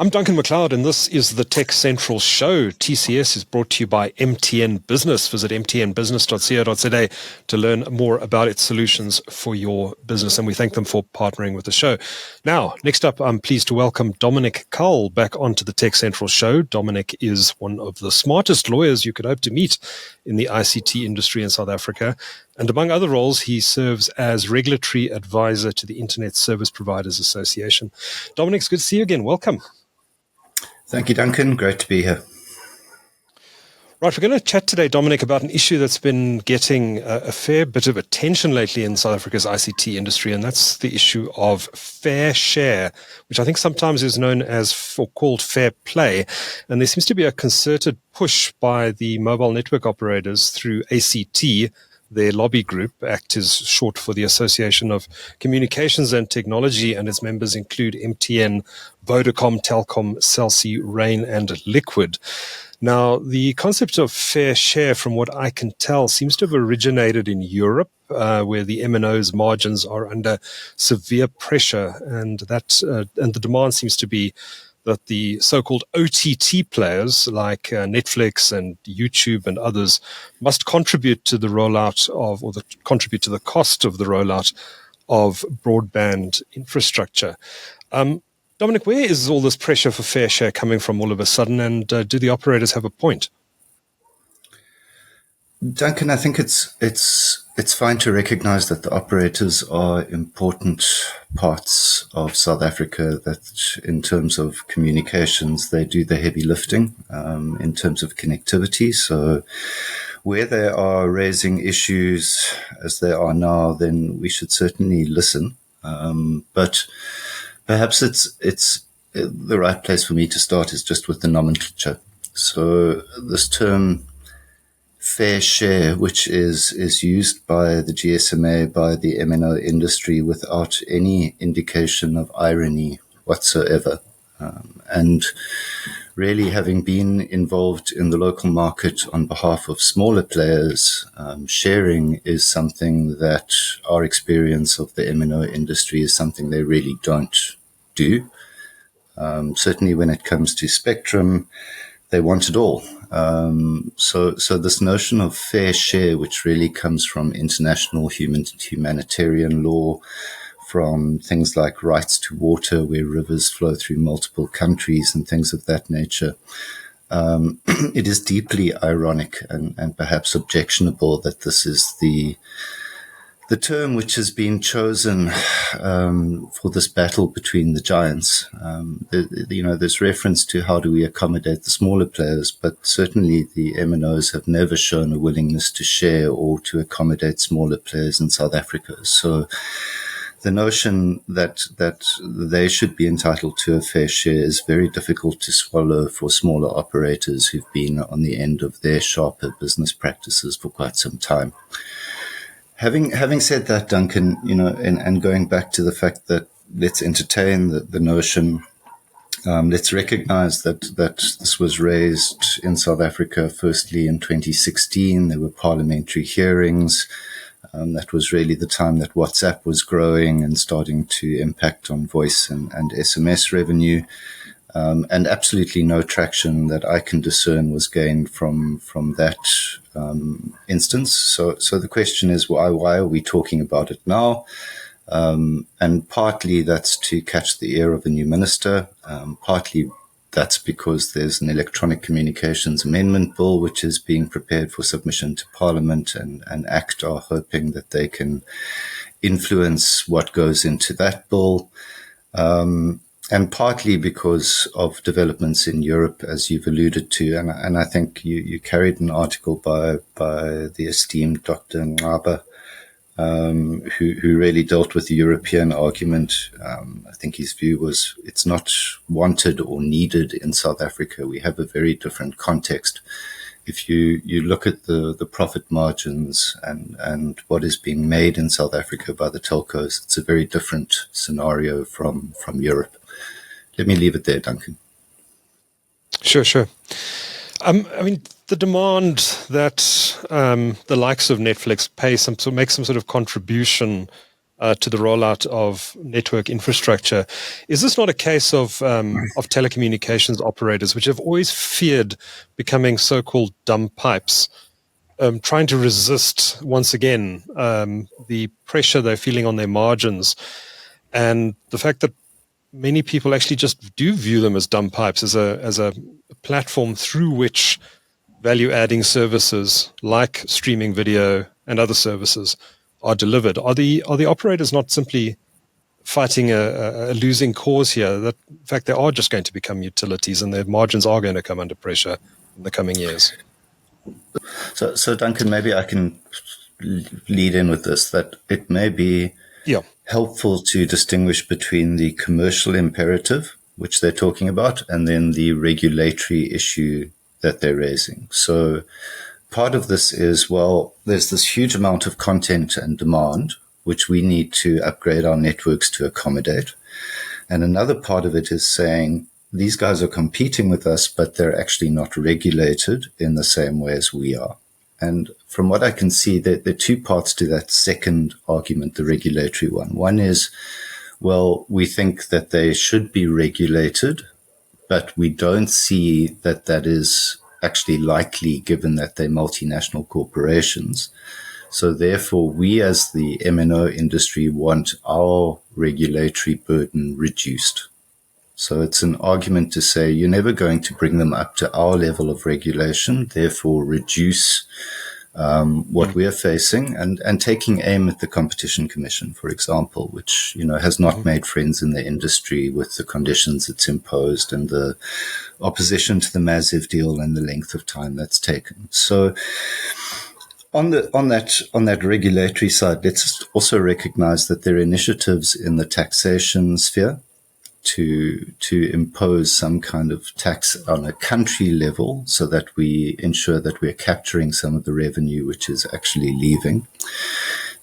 I'm Duncan McLeod, and this is the TechCentral Show. TCS is brought to you by MTN Business. Visit mtnbusiness.co.za to learn more about its solutions for your business, and we thank them for partnering with the show. Now, next up, I'm pleased to welcome Dominic Cull back onto the TechCentral Show. Dominic is one of the smartest lawyers you could hope to meet in the ICT industry in South Africa. And among other roles, he serves as regulatory advisor to the Internet Service Providers Association. Dominic, it's good to see you again. Welcome. Thank you, Duncan. Great to be here. Right, we're going to chat today, Dominic, about an issue that's been getting a fair bit of attention lately in South Africa's ICT industry, and that's the issue of fair share, which I think sometimes is known as or called fair play. And there seems to be a concerted push by the mobile network operators through ACT. Their lobby group, ACT is short for the Association of Communications and Technology, and its members include MTN, Vodacom, Telkom, Cell C, Rain, and Liquid. Now, the concept of fair share, from what I can tell, seems to have originated in Europe, where the MNO's margins are under severe pressure, and the demand seems to be that the so-called OTT players like Netflix and YouTube and others must contribute to the rollout of, contribute to the cost of the rollout of broadband infrastructure. Dominic, where is all this pressure for fair share coming from all of a sudden, and do the operators have a point? Duncan, I think it's fine to recognize that the operators are important parts of South Africa, that in terms of communications, they do the heavy lifting in terms of connectivity. So where they are raising issues as they are now, then we should certainly listen. But perhaps it's the right place for me to start is just with the nomenclature. So this term fair share, which is used by the GSMA, by the MNO industry, without any indication of irony whatsoever. And really, having been involved in the local market on behalf of smaller players, sharing is something that our experience of the MNO industry is something they really don't do. Certainly when it comes to spectrum, they want it all. So this notion of fair share, which really comes from international humanitarian law, from things like rights to water, where rivers flow through multiple countries and things of that nature, it is deeply ironic and perhaps objectionable that this is the term which has been chosen for this battle between the giants. There's reference to how do we accommodate the smaller players, but certainly the MNOs have never shown a willingness to share or to accommodate smaller players in South Africa. So the notion that they should be entitled to a fair share is very difficult to swallow for smaller operators who've been on the end of their sharper business practices for quite some time. Having said that, Duncan, and going back to the fact that let's entertain the notion, let's recognize that this was raised in South Africa firstly in 2016. There were parliamentary hearings. That was really the time that WhatsApp was growing and starting to impact on voice and SMS revenue. And absolutely no traction that I can discern was gained from that instance. So the question is, why are we talking about it now? And partly that's to catch the ear of a new minister. Partly that's because there's an electronic communications amendment bill which is being prepared for submission to Parliament, and ACT are hoping that they can influence what goes into that bill. And partly because of developments in Europe, as you've alluded to, and I think you carried an article by the esteemed Dr. Ngaba, who really dealt with the European argument. I think his view was it's not wanted or needed in South Africa. We have a very different context. If you look at the profit margins and what is being made in South Africa by the telcos, it's a very different scenario from Europe. Let me leave it there, Duncan. Sure. The demand that the likes of Netflix make some sort of contribution to the rollout of network infrastructure. Is this not a case of telecommunications operators, which have always feared becoming so-called dumb pipes, trying to resist, once again, the pressure they're feeling on their margins, and the fact that many people actually just do view them as dumb pipes, as a platform through which value-adding services like streaming video and other services are delivered? Are the operators not simply fighting a losing cause here? That, in fact, they are just going to become utilities, and their margins are going to come under pressure in the coming years. So Duncan, maybe I can lead in with this, that it may be helpful to distinguish between the commercial imperative, which they're talking about, and then the regulatory issue that they're raising. So part of this is, well, there's this huge amount of content and demand, which we need to upgrade our networks to accommodate. And another part of it is saying, these guys are competing with us, but they're actually not regulated in the same way as we are. And from what I can see, there are two parts to that second argument, the regulatory one. One is, well, we think that they should be regulated, but we don't see that that is actually likely given that they're multinational corporations. So therefore, we as the MNO industry want our regulatory burden reduced. So it's an argument to say you're never going to bring them up to our level of regulation, therefore reduce what we're facing, and taking aim at the Competition Commission, for example, which, has not made friends in the industry with the conditions it's imposed and the opposition to the massive deal and the length of time that's taken. So on that regulatory side, let's also recognize that there are initiatives in the taxation sphere to impose some kind of tax on a country level so that we ensure that we're capturing some of the revenue which is actually leaving.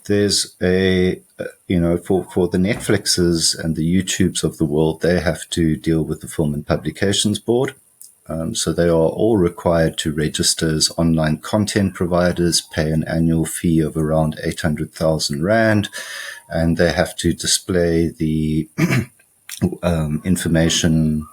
There's for the Netflixes and the YouTubes of the world, they have to deal with the Film and Publications Board. So they are all required to register as online content providers, pay an annual fee of around 800,000 Rand, and they have to display the information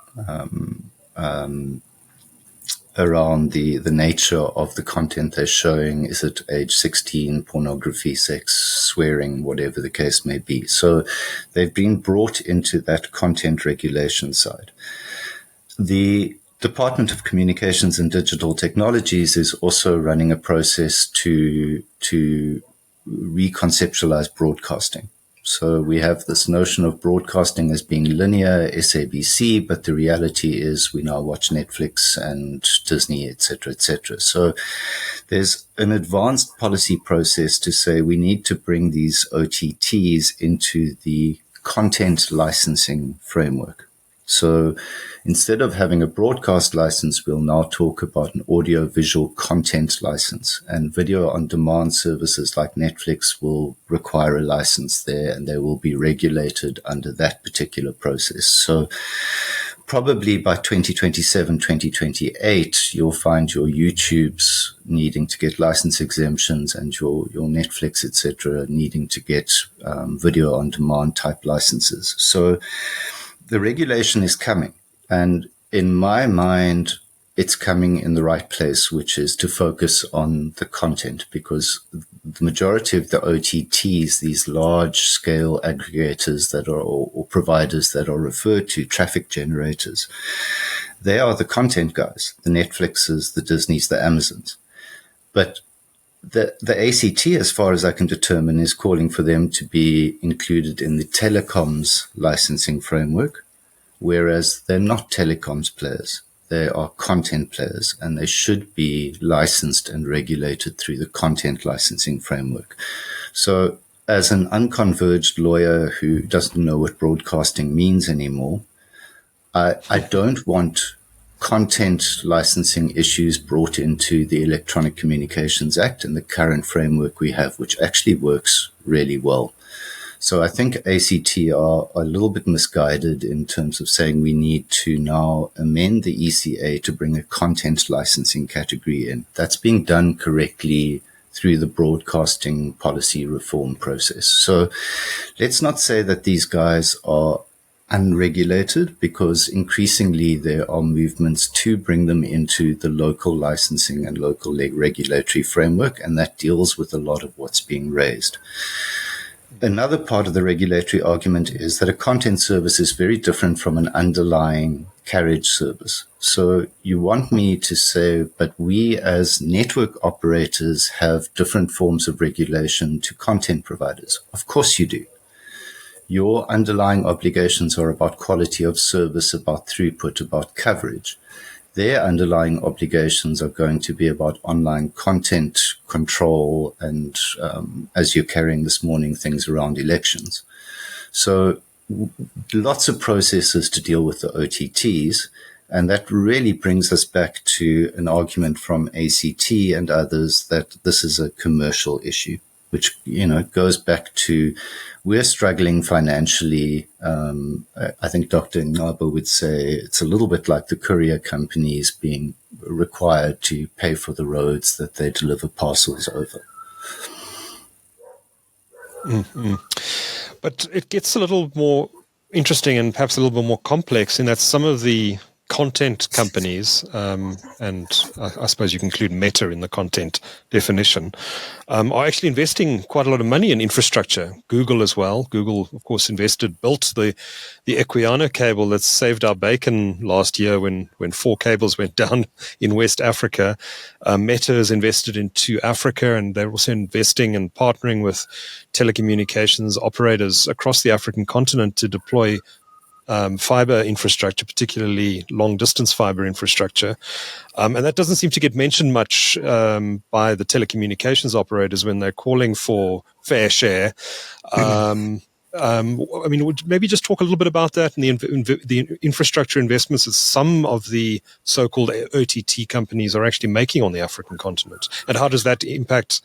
around the nature of the content they're showing. Is it age 16, pornography, sex, swearing, whatever the case may be. So they've been brought into that content regulation side. The Department of Communications and Digital Technologies is also running a process to reconceptualize broadcasting. So we have this notion of broadcasting as being linear, SABC, but the reality is we now watch Netflix and Disney, etc., etc. So there's an advanced policy process to say we need to bring these OTTs into the content licensing framework. So instead of having a broadcast license, we'll now talk about an audio-visual content license, and video-on-demand services like Netflix will require a license there, and they will be regulated under that particular process. So probably by 2027, 2028, you'll find your YouTubes needing to get license exemptions and your Netflix, etc., needing to get video-on-demand type licenses. So the regulation is coming, and in my mind, it's coming in the right place, which is to focus on the content, because the majority of the OTTs, these large-scale aggregators that are or providers that are referred to, traffic generators, they are the content guys, the Netflixes, the Disneys, the Amazons. But the ACT, as far as I can determine, is calling for them to be included in the telecoms licensing framework, whereas they're not telecoms players. They are content players, and they should be licensed and regulated through the content licensing framework. So as an unconverged lawyer who doesn't know what broadcasting means anymore, I don't want content licensing issues brought into the Electronic Communications Act and the current framework we have, which actually works really well. So I think ACT are a little bit misguided in terms of saying we need to now amend the ECA to bring a content licensing category in. That's being done correctly through the broadcasting policy reform process. So let's not say that these guys are unregulated, because increasingly there are movements to bring them into the local licensing and local regulatory framework, and that deals with a lot of what's being raised. Another part of the regulatory argument is that a content service is very different from an underlying carriage service. So you want me to say, but we as network operators have different forms of regulation to content providers. Of course you do. Your underlying obligations are about quality of service, about throughput, about coverage. Their underlying obligations are going to be about online content control and, as you're carrying this morning, things around elections. So lots of processes to deal with the OTTs. And that really brings us back to an argument from ACT and others that this is a commercial issue, which, goes back to we're struggling financially. I think Dr. Ngaba would say it's a little bit like the courier companies being required to pay for the roads that they deliver parcels over. Mm-hmm. But it gets a little more interesting and perhaps a little bit more complex in that some of the content companies, and I suppose you can include Meta in the content definition, are actually investing quite a lot of money in infrastructure. Google as well. Google, of course, built the Equiano cable that saved our bacon last year when 4 cables went down in West Africa. Meta has invested into Africa, and they're also investing and partnering with telecommunications operators across the African continent to deploy fiber infrastructure, particularly long-distance fiber infrastructure. And that doesn't seem to get mentioned much by the telecommunications operators when they're calling for fair share. Would maybe just talk a little bit about that and the infrastructure investments that some of the so-called OTT companies are actually making on the African continent, and how does that impact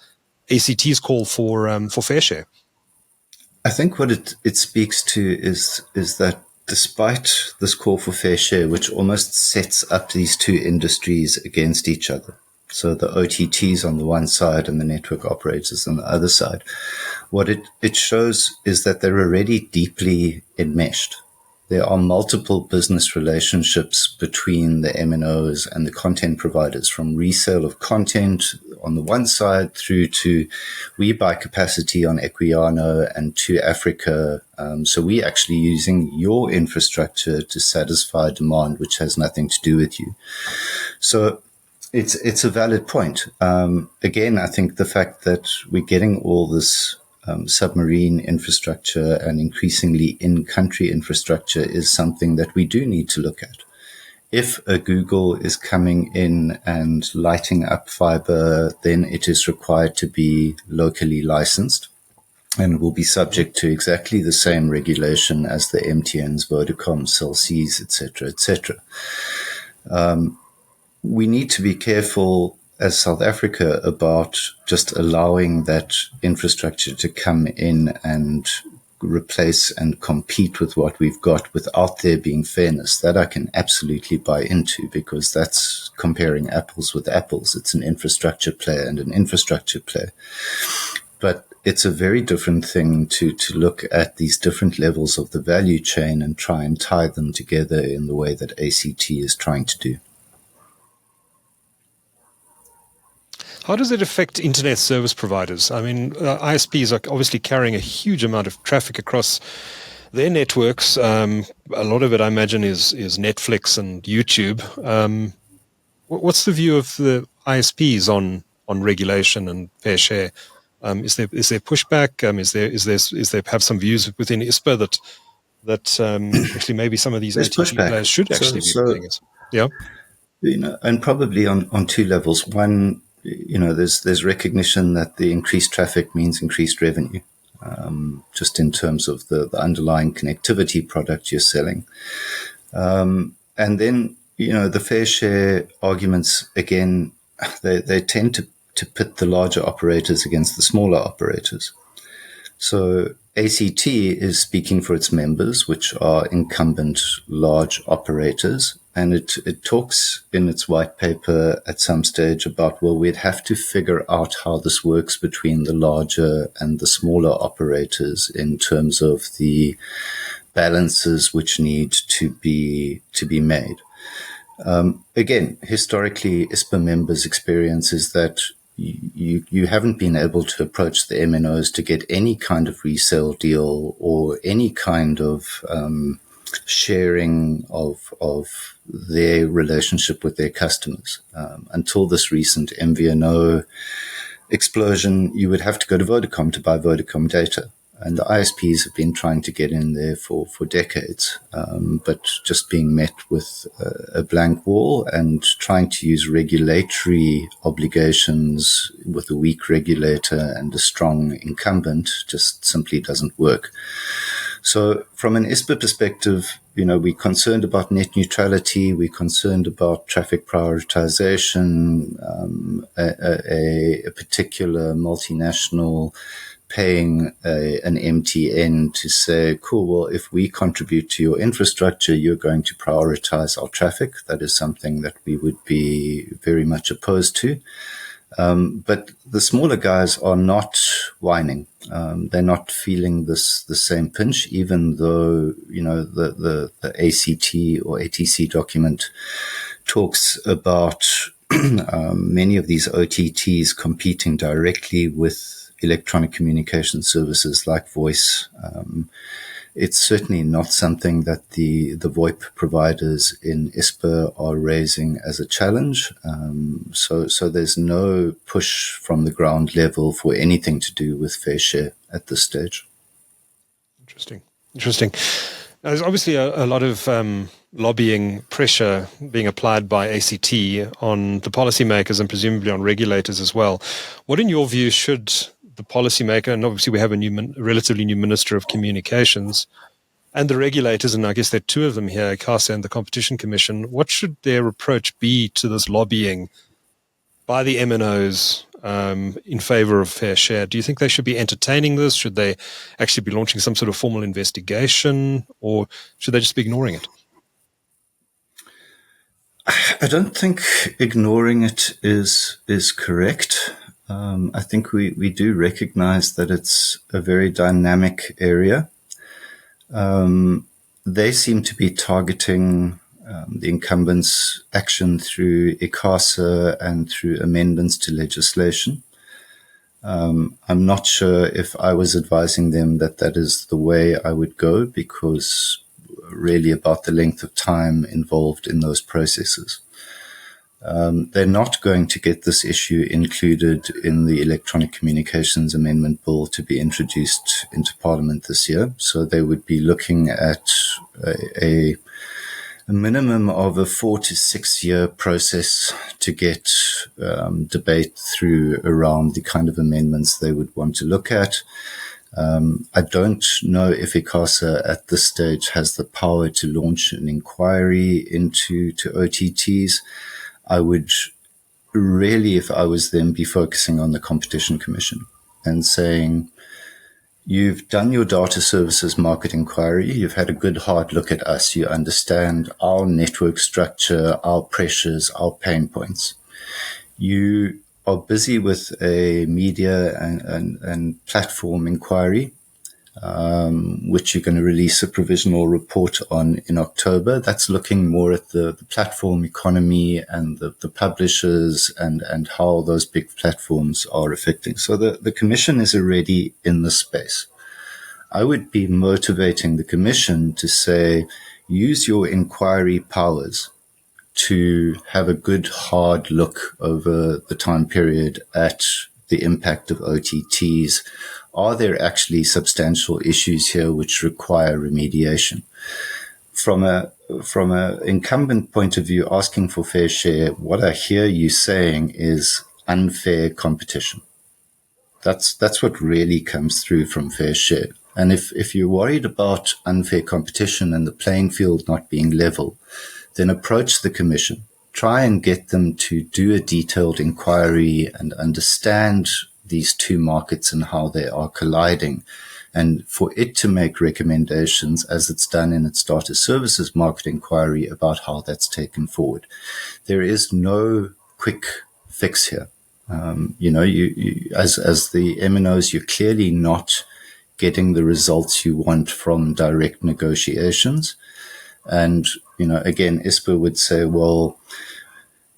ACT's call for fair share? I think what it speaks to is that despite this call for fair share, which almost sets up these two industries against each other, so the OTTs on the one side and the network operators on the other side, what it shows is that they're already deeply enmeshed. There are multiple business relationships between the MNOs and the content providers, from resale of content on the one side through to we buy capacity on Equiano and to Africa. So we're actually using your infrastructure to satisfy demand, which has nothing to do with you. So it's a valid point. Again, I think the fact that we're getting all this submarine infrastructure and increasingly in-country infrastructure is something that we do need to look at. If a Google is coming in and lighting up fiber, then it is required to be locally licensed and will be subject to exactly the same regulation as the MTNs, Vodacom, Cell Cs, etc., etc. We need to be careful as South Africa about just allowing that infrastructure to come in and replace and compete with what we've got without there being fairness. That I can absolutely buy into, because that's comparing apples with apples. It's an infrastructure player and an infrastructure player. But it's a very different thing to look at these different levels of the value chain and try and tie them together in the way that ACT is trying to do. How does it affect internet service providers? I mean, ISPs are obviously carrying a huge amount of traffic across their networks. A lot of it, I imagine, is Netflix and YouTube. What's the view of the ISPs on regulation and fair share? Is there pushback? Is there perhaps some views within Ispa that actually maybe some of these OTT players should actually be doing it? Yeah, and probably on two levels. One, there's recognition that the increased traffic means increased revenue, just in terms of the underlying connectivity product you're selling. And then, the fair share arguments, again, they tend to pit the larger operators against the smaller operators. So ACT is speaking for its members, which are incumbent large operators, And it talks in its white paper at some stage about, well, we'd have to figure out how this works between the larger and the smaller operators in terms of the balances which need to be made. Again, historically, Ispa members' experience is that you haven't been able to approach the MNOs to get any kind of resale deal or any kind of sharing of their relationship with their customers. Until this recent MVNO explosion, you would have to go to Vodacom to buy Vodacom data. And the ISPs have been trying to get in there for decades, but just being met with a blank wall and trying to use regulatory obligations with a weak regulator and a strong incumbent just simply doesn't work. So from an Ispa perspective, we're concerned about net neutrality, we're concerned about traffic prioritization, a particular multinational paying an MTN to say, cool, well, if we contribute to your infrastructure, you're going to prioritize our traffic. That is something that we would be very much opposed to. But the smaller guys are not whining. They're not feeling the same pinch, even though, the ACT or ATC document talks about many of these OTTs competing directly with electronic communication services like voice. It's certainly not something that the VoIP providers in Ispa are raising as a challenge. So there's no push from the ground level for anything to do with fair share at this stage. Interesting. Now, there's obviously a lot of lobbying pressure being applied by ACT on the policymakers and presumably on regulators as well. What, in your view, should the policymaker, and obviously we have a relatively new Minister of Communications, and the regulators, and I guess there are two of them here, ICASA and the Competition Commission, what should their approach be to this lobbying by the MNOs in favor of fair share? Do you think they should be entertaining this? Should they actually be launching some sort of formal investigation, or should they just be ignoring it? I don't think ignoring it is correct. I think we do recognize that it's a very dynamic area. They seem to be targeting the incumbents' action through ICASA and through amendments to legislation. I'm not sure if I was advising them that is the way I would go, because really about the length of time involved in those processes. They're not going to get this issue included in the Electronic Communications Amendment Bill to be introduced into Parliament this year. So they would be looking at a minimum of a 4 to 6 year process to get debate through around the kind of amendments they would want to look at. I don't know if ICASA at this stage has the power to launch an inquiry into OTTs. I would really, if I was them, be focusing on the Competition Commission and saying, you've done your data services market inquiry. You've had a good hard look at us. You understand our network structure, our pressures, our pain points. You are busy with a media and platform inquiry, which you're going to release a provisional report on in October. That's looking more at the platform economy and the publishers and how those big platforms are affecting. So the Commission is already in the space. I would be motivating the Commission to say, use your inquiry powers to have a good hard look over the time period at the impact of OTTs. Are there actually substantial issues here which require remediation? From a incumbent point of view, asking for fair share, what I hear you saying is unfair competition. That's what really comes through from fair share. And if you're worried about unfair competition and the playing field not being level, then approach the Commission. Try and get them to do a detailed inquiry and understand these two markets and how they are colliding, and for it to make recommendations as it's done in its data services market inquiry about how that's taken forward. There is no quick fix here. As the MNOs, you're clearly not getting the results you want from direct negotiations. And, again, Ispa would say, well,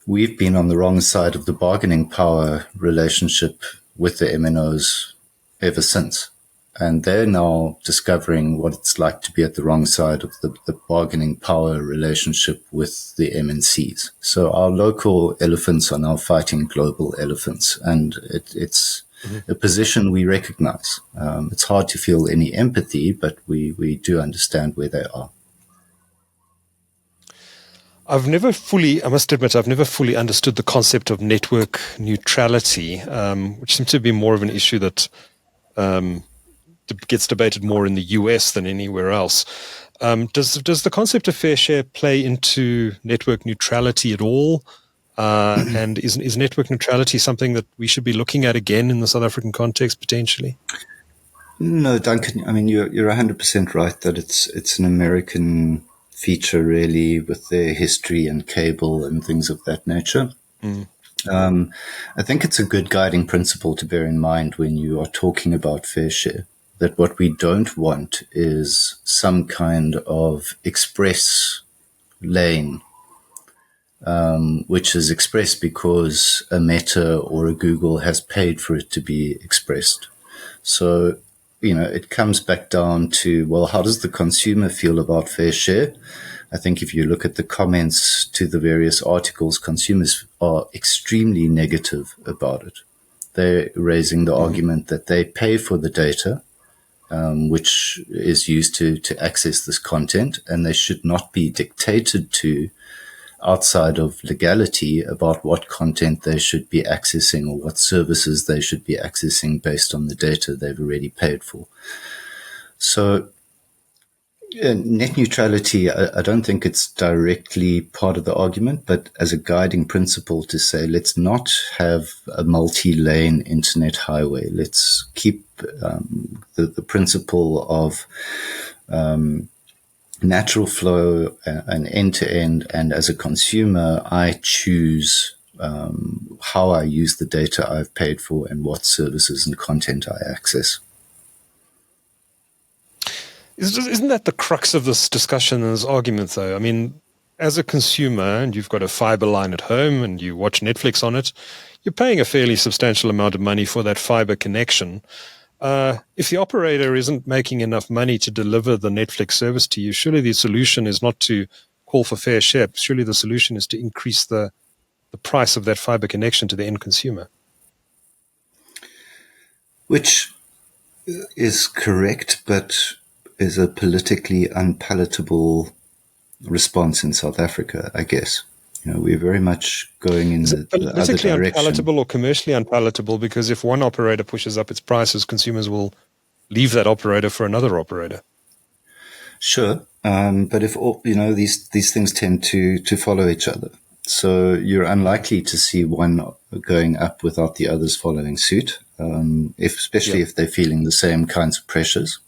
we've been on the wrong side of the bargaining power relationship with the MNOs ever since. And they're now discovering what it's like to be at the wrong side of the bargaining power relationship with the MNCs. So our local elephants are now fighting global elephants. And it's a position we recognize. It's hard to feel any empathy, but we do understand where they are. I must admit, I've never fully understood the concept of network neutrality, which seems to be more of an issue that gets debated more in the US than anywhere else. Does the concept of fair share play into network neutrality at all? And is network neutrality something that we should be looking at again in the South African context potentially? No, Duncan. I mean, you're 100% right that it's an American feature, really, with their history and cable and things of that nature. I think it's a good guiding principle to bear in mind when you are talking about fair share, that what we don't want is some kind of express lane, which is expressed because a Meta or a Google has paid for it to be expressed. So, it comes back down to, well, how does the consumer feel about fair share? I think if you look at the comments to the various articles, consumers are extremely negative about it. They're raising the argument that they pay for the data, which is used to access this content, and they should not be dictated to outside of legality about what content they should be accessing or what services they should be accessing based on the data they've already paid for. So net neutrality, I don't think it's directly part of the argument, but as a guiding principle to say, let's not have a multi-lane internet highway. Let's keep the principle of natural flow and end-to-end, and as a consumer, I choose how I use the data I've paid for and what services and content I access. Isn't that the crux of this discussion and this argument, though? I mean, as a consumer, and you've got a fiber line at home and you watch Netflix on it, you're paying a fairly substantial amount of money for that fiber connection. If the operator isn't making enough money to deliver the Netflix service to you, surely the solution is not to call for fair share. Surely the solution is to increase the price of that fiber connection to the end consumer. Which is correct, but is a politically unpalatable response in South Africa, I guess. We're very much going in the other direction. Politically unpalatable or commercially unpalatable? Because if one operator pushes up its prices, consumers will leave that operator for another operator. Sure, but if these things tend to follow each other, so you're unlikely to see one going up without the others following suit, especially if they're feeling the same kinds of pressures.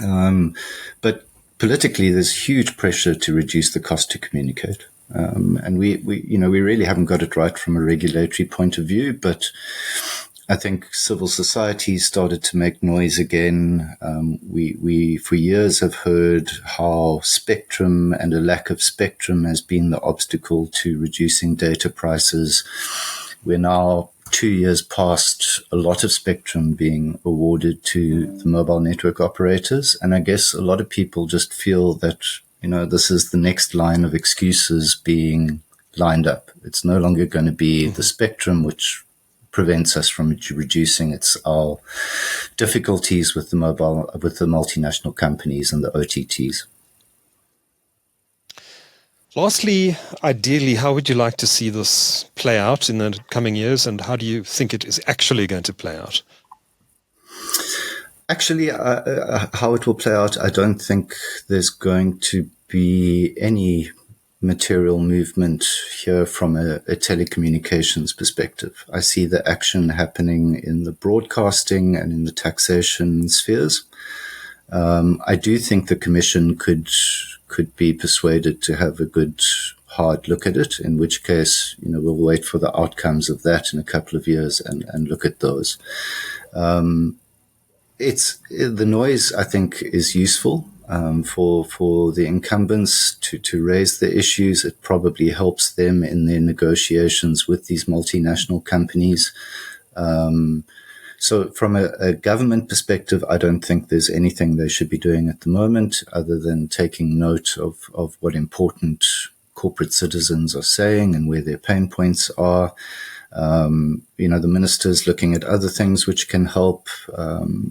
But politically, there's huge pressure to reduce the cost to communicate. And we really haven't got it right from a regulatory point of view, but I think civil society started to make noise again. We for years have heard how spectrum and a lack of spectrum has been the obstacle to reducing data prices. We're now 2 years past a lot of spectrum being awarded to the mobile network operators. And I guess a lot of people just feel that, this is the next line of excuses being lined up. It's no longer going to be the spectrum which prevents us from reducing. It's our difficulties with the multinational companies and the OTTs. Lastly, ideally, how would you like to see this play out in the coming years, and how do you think it is actually going to play out? Actually, how it will play out, I don't think there's going to be any material movement here from a telecommunications perspective. I see the action happening in the broadcasting and in the taxation spheres. I do think the Commission could be persuaded to have a good hard look at it, in which case, we'll wait for the outcomes of that in a couple of years and look at those. The noise, I think, is useful for the incumbents to raise the issues. It probably helps them in their negotiations with these multinational companies. So from a government perspective, I don't think there's anything they should be doing at the moment other than taking note of what important corporate citizens are saying and where their pain points are. The minister's looking at other things which can help.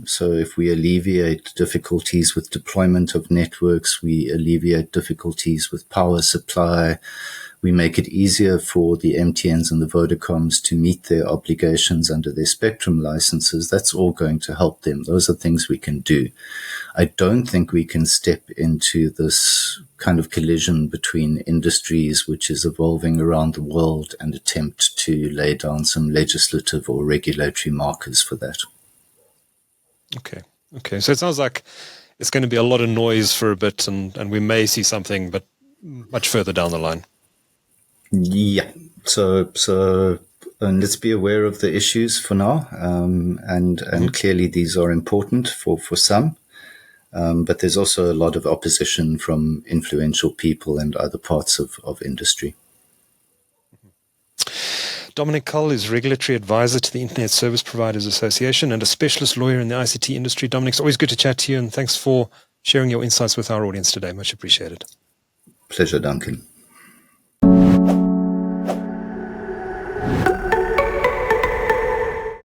So if we alleviate difficulties with deployment of networks, we alleviate difficulties with power supply, we make it easier for the MTNs and the Vodacoms to meet their obligations under their spectrum licenses, that's all going to help them. Those are things we can do. I don't think we can step into this kind of collision between industries which is evolving around the world and attempt to lay down some legislative or regulatory markers for that. Okay. So it sounds like it's going to be a lot of noise for a bit, and we may see something, but much further down the line. Yeah. So let's be aware of the issues for now, and clearly these are important for some. But there's also a lot of opposition from influential people and other parts of industry. Dominic Cull is Regulatory Advisor to the Internet Service Providers Association and a specialist lawyer in the ICT industry. Dominic, it's always good to chat to you, and thanks for sharing your insights with our audience today. Much appreciated. Pleasure, Duncan.